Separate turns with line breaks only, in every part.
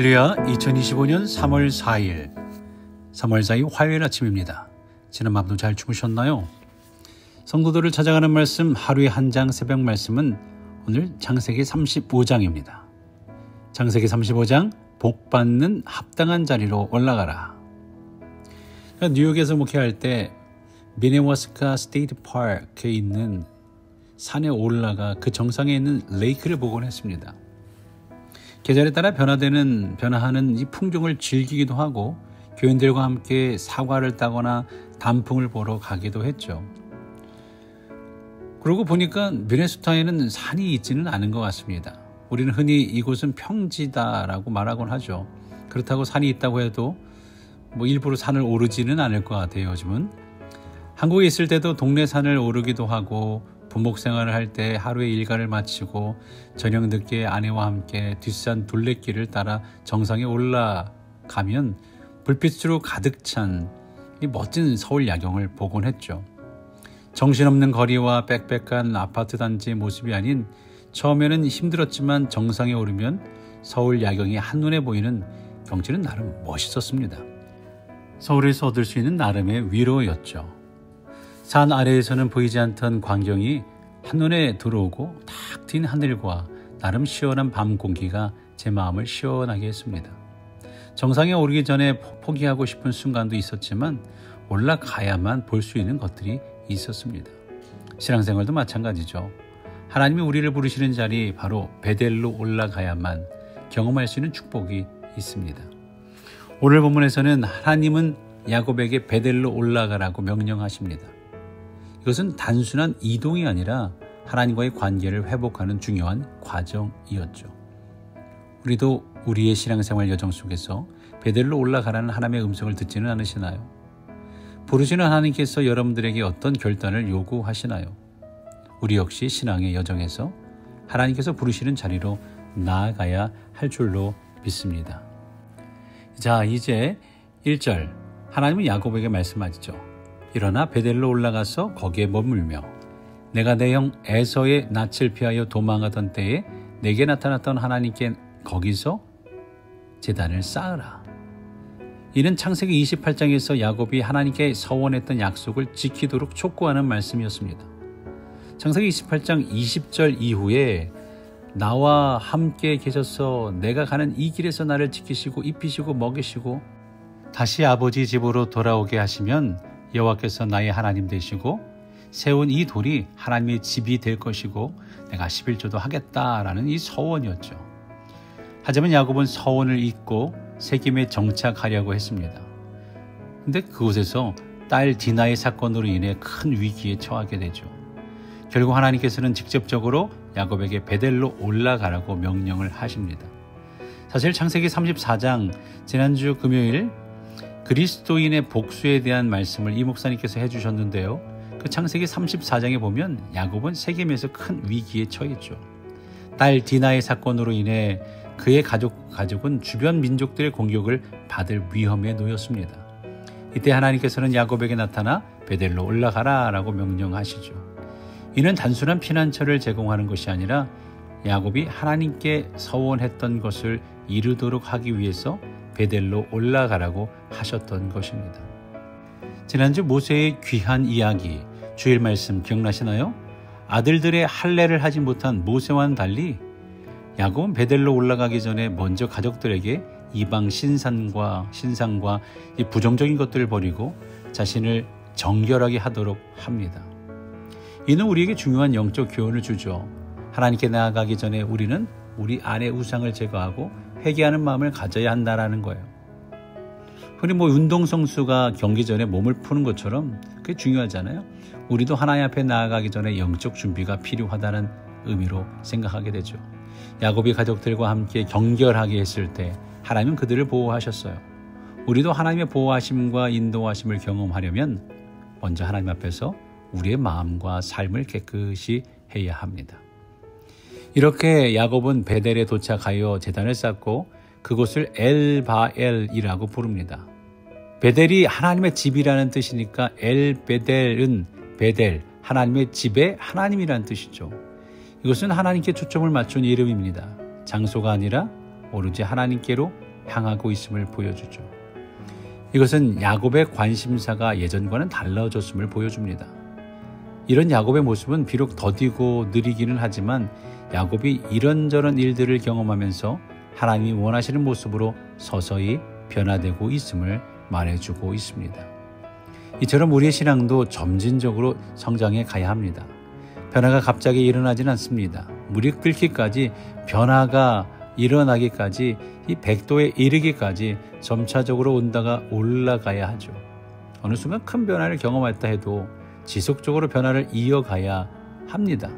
할렐루야. 2025년 3월 4일 화요일 아침입니다. 지난 밤도 잘 주무셨나요? 성도들을 찾아가는 말씀 하루에 한 장 새벽 말씀은 오늘 창세기 35장입니다. 창세기 35장 복받는 합당한 자리로 올라가라. 뉴욕에서 목회할 때 미네와스카 스테이트 파크에 있는 산에 올라가 그 정상에 있는 레이크를 보곤 했습니다. 계절에 따라 변화하는 이 풍경을 즐기기도 하고 교인들과 함께 사과를 따거나 단풍을 보러 가기도 했죠. 그러고 보니까 미네소타에는 산이 있지는 않은 것 같습니다. 우리는 흔히 이곳은 평지다라고 말하곤 하죠. 그렇다고 산이 있다고 해도 일부러 산을 오르지는 않을 것 같아요. 요즘은 한국에 있을 때도 동네 산을 오르기도 하고 부목 생활을 할 때 하루의 일과를 마치고 저녁 늦게 아내와 함께 뒷산 둘레길을 따라 정상에 올라가면 불빛으로 가득 찬 이 멋진 서울 야경을 보곤 했죠. 정신없는 거리와 빽빽한 아파트 단지의 모습이 아닌 처음에는 힘들었지만 정상에 오르면 서울 야경이 한눈에 보이는 경치는 나름 멋있었습니다. 서울에서 얻을 수 있는 나름의 위로였죠. 산 아래에서는 보이지 않던 광경이 한눈에 들어오고 탁 트인 하늘과 나름 시원한 밤 공기가 제 마음을 시원하게 했습니다. 정상에 오르기 전에 포기하고 싶은 순간도 있었지만 올라가야만 볼 수 있는 것들이 있었습니다. 신앙생활도 마찬가지죠. 하나님이 우리를 부르시는 자리 바로 베델로 올라가야만 경험할 수 있는 축복이 있습니다. 오늘 본문에서는 하나님은 야곱에게 베델로 올라가라고 명령하십니다. 이것은 단순한 이동이 아니라 하나님과의 관계를 회복하는 중요한 과정이었죠. 우리도 우리의 신앙생활 여정 속에서 베델로 올라가라는 하나님의 음성을 듣지는 않으시나요? 부르시는 하나님께서 여러분들에게 어떤 결단을 요구하시나요? 우리 역시 신앙의 여정에서 하나님께서 부르시는 자리로 나아가야 할 줄로 믿습니다. 자, 이제 1절 하나님은 야곱에게 말씀하시죠. 일어나 베델로 올라가서 거기에 머물며 내가 내 형 에서의 낯을 피하여 도망하던 때에 내게 나타났던 하나님께 거기서 제단을 쌓으라. 이는 창세기 28장에서 야곱이 하나님께 서원했던 약속을 지키도록 촉구하는 말씀이었습니다. 창세기 28장 20절 이후에 나와 함께 계셔서 내가 가는 이 길에서 나를 지키시고 입히시고 먹이시고 다시 아버지 집으로 돌아오게 하시면 여호와께서 나의 하나님 되시고 세운 이 돌이 하나님의 집이 될 것이고 내가 11조도 하겠다라는 이 서원이었죠. 하지만 야곱은 서원을 잊고 세겜에 정착하려고 했습니다. 그런데 그곳에서 딸 디나의 사건으로 인해 큰 위기에 처하게 되죠. 결국 하나님께서는 직접적으로 야곱에게 베델로 올라가라고 명령을 하십니다. 사실 창세기 34장 지난주 금요일 그리스도인의 복수에 대한 말씀을 이 목사님께서 해주셨는데요. 그 창세기 34장에 보면 야곱은 세겜에서 큰 위기에 처했죠. 딸 디나의 사건으로 인해 그의 가족은 주변 민족들의 공격을 받을 위험에 놓였습니다. 이때 하나님께서는 야곱에게 나타나 베델로 올라가라 라고 명령하시죠. 이는 단순한 피난처를 제공하는 것이 아니라 야곱이 하나님께 서원했던 것을 이루도록 하기 위해서 베델로 올라가라고 하셨던 것입니다. 지난주 모세의 귀한 이야기, 주일 말씀 기억나시나요? 아들들의 할례를 하지 못한 모세와는 달리 야곱은 베델로 올라가기 전에 먼저 가족들에게 이방 신상과 이 부정적인 것들을 버리고 자신을 정결하게 하도록 합니다. 이는 우리에게 중요한 영적 교훈을 주죠. 하나님께 나아가기 전에 우리는 우리 안의 우상을 제거하고 회개하는 마음을 가져야 한다라는 거예요. 흔히 운동선수가 경기 전에 몸을 푸는 것처럼 그게 중요하잖아요. 우리도 하나님 앞에 나아가기 전에 영적 준비가 필요하다는 의미로 생각하게 되죠. 야곱이 가족들과 함께 경결하게 했을 때 하나님은 그들을 보호하셨어요. 우리도 하나님의 보호하심과 인도하심을 경험하려면 먼저 하나님 앞에서 우리의 마음과 삶을 깨끗이 해야 합니다. 이렇게 야곱은 베델에 도착하여 제단을 쌓고 그곳을 엘바엘이라고 부릅니다. 베델이 하나님의 집이라는 뜻이니까 엘베델은 베델, 하나님의 집의 하나님이라는 뜻이죠. 이것은 하나님께 초점을 맞춘 이름입니다. 장소가 아니라 오로지 하나님께로 향하고 있음을 보여주죠. 이것은 야곱의 관심사가 예전과는 달라졌음을 보여줍니다. 이런 야곱의 모습은 비록 더디고 느리기는 하지만 야곱이 이런저런 일들을 경험하면서 하나님이 원하시는 모습으로 서서히 변화되고 있음을 말해주고 있습니다. 이처럼 우리의 신앙도 점진적으로 성장해 가야 합니다. 변화가 갑자기 일어나지는 않습니다. 물이 끓기까지, 변화가 일어나기까지, 이 100도에 이르기까지 점차적으로 온다가 올라가야 하죠. 어느 순간 큰 변화를 경험했다 해도 지속적으로 변화를 이어가야 합니다.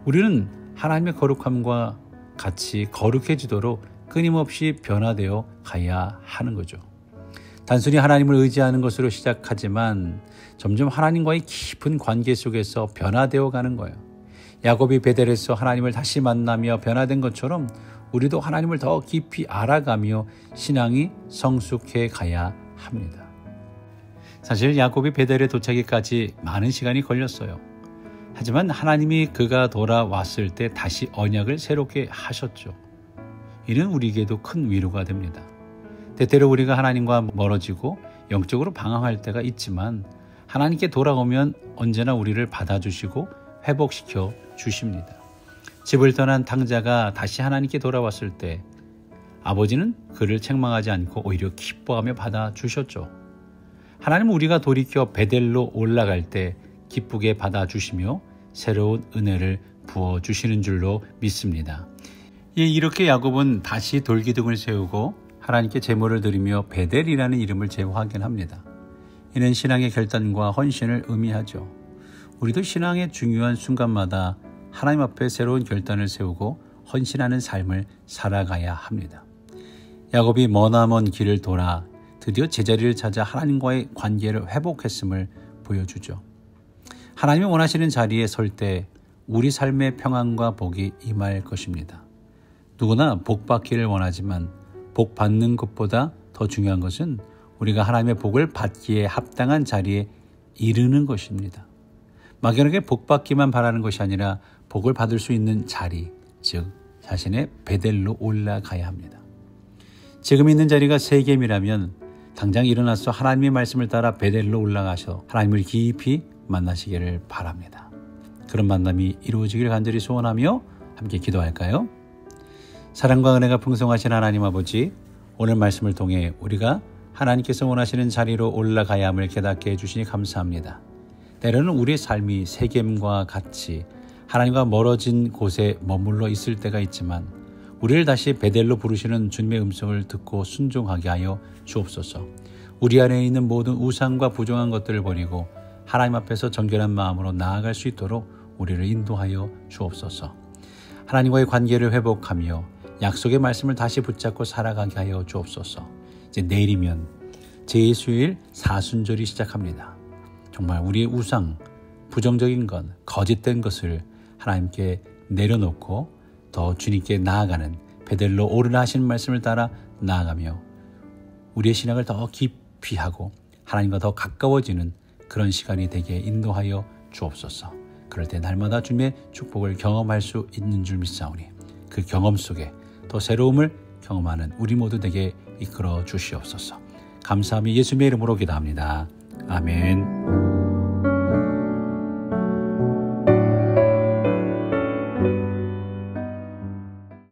우리는 하나님의 거룩함과 같이 거룩해지도록 끊임없이 변화되어 가야 하는 거죠. 단순히 하나님을 의지하는 것으로 시작하지만 점점 하나님과의 깊은 관계 속에서 변화되어 가는 거예요. 야곱이 베델에서 하나님을 다시 만나며 변화된 것처럼 우리도 하나님을 더 깊이 알아가며 신앙이 성숙해 가야 합니다. 사실 야곱이 베델에 도착하기까지 많은 시간이 걸렸어요. 하지만 하나님이 그가 돌아왔을 때 다시 언약을 새롭게 하셨죠. 이는 우리에게도 큰 위로가 됩니다. 때때로 우리가 하나님과 멀어지고 영적으로 방황할 때가 있지만 하나님께 돌아오면 언제나 우리를 받아주시고 회복시켜 주십니다. 집을 떠난 탕자가 다시 하나님께 돌아왔을 때 아버지는 그를 책망하지 않고 오히려 기뻐하며 받아주셨죠. 하나님은 우리가 돌이켜 베델로 올라갈 때 기쁘게 받아주시며 새로운 은혜를 부어주시는 줄로 믿습니다. 이렇게 야곱은 다시 돌기둥을 세우고 하나님께 제물을 드리며 베델이라는 이름을 제호하긴 합니다. 이는 신앙의 결단과 헌신을 의미하죠. 우리도 신앙의 중요한 순간마다 하나님 앞에 새로운 결단을 세우고 헌신하는 삶을 살아가야 합니다. 야곱이 머나먼 길을 돌아 드디어 제자리를 찾아 하나님과의 관계를 회복했음을 보여주죠. 하나님이 원하시는 자리에 설 때 우리 삶의 평안과 복이 임할 것입니다. 누구나 복 받기를 원하지만 복 받는 것보다 더 중요한 것은 우리가 하나님의 복을 받기에 합당한 자리에 이르는 것입니다. 막연하게 복 받기만 바라는 것이 아니라 복을 받을 수 있는 자리, 즉 자신의 베델로 올라가야 합니다. 지금 있는 자리가 세겜이라면 당장 일어나서 하나님의 말씀을 따라 베델로 올라가셔 하나님을 깊이 만나시기를 바랍니다. 그런 만남이 이루어지기를 간절히 소원하며 함께 기도할까요? 사랑과 은혜가 풍성하신 하나님 아버지, 오늘 말씀을 통해 우리가 하나님께서 원하시는 자리로 올라가야 함을 깨닫게 해주시니 감사합니다. 때로는 우리의 삶이 세겜과 같이 하나님과 멀어진 곳에 머물러 있을 때가 있지만 우리를 다시 베델로 부르시는 주님의 음성을 듣고 순종하게 하여 주옵소서. 우리 안에 있는 모든 우상과 부정한 것들을 버리고 하나님 앞에서 정결한 마음으로 나아갈 수 있도록 우리를 인도하여 주옵소서. 하나님과의 관계를 회복하며 약속의 말씀을 다시 붙잡고 살아가게 하여 주옵소서. 이제 내일이면 제2수요일 사순절이 시작합니다. 정말 우리의 우상, 부정적인 것, 거짓된 것을 하나님께 내려놓고 더 주님께 나아가는 베델로 오르라 하시는 말씀을 따라 나아가며 우리의 신앙을 더 깊이 하고 하나님과 더 가까워지는 그런 시간이 되게 인도하여 주옵소서. 그럴 때 날마다 주님의 축복을 경험할 수 있는 줄 믿사오니 그 경험 속에 더 새로움을 경험하는 우리 모두 되게 이끌어 주시옵소서. 감사하며 예수님의 이름으로 기도합니다. 아멘.